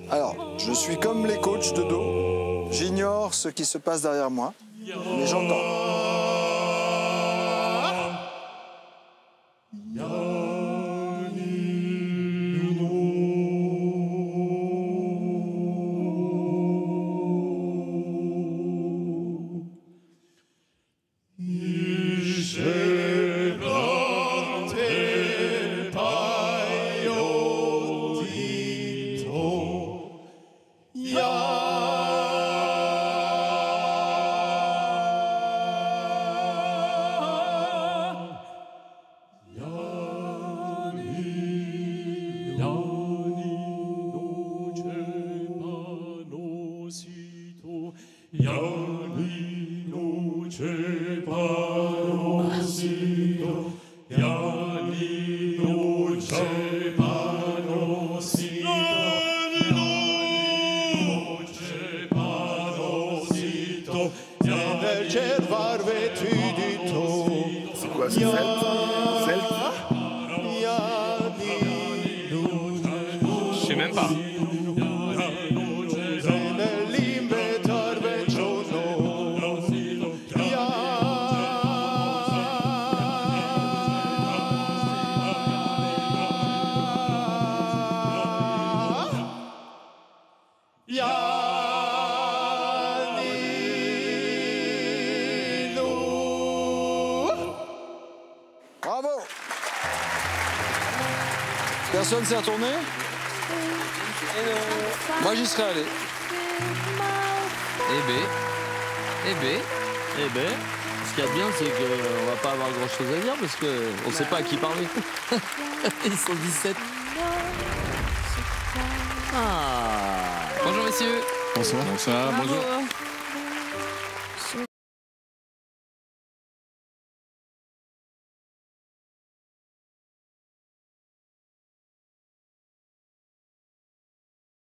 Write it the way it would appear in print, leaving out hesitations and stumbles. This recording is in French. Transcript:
Alors, je suis comme les coachs de dos. J'ignore ce qui se passe derrière moi, mais j'entends. C'est quoi, c'est celte? Je sais même pas. Bravo! Personne s'est retourné? Moi, j'y serais allé. Eh ben, ce qu'il y a de bien, c'est qu'on va pas avoir grand-chose à dire parce qu'on sait pas à qui parler. Ils sont 17. Ah. Bonjour messieurs. Bonsoir. Bonsoir, bonjour.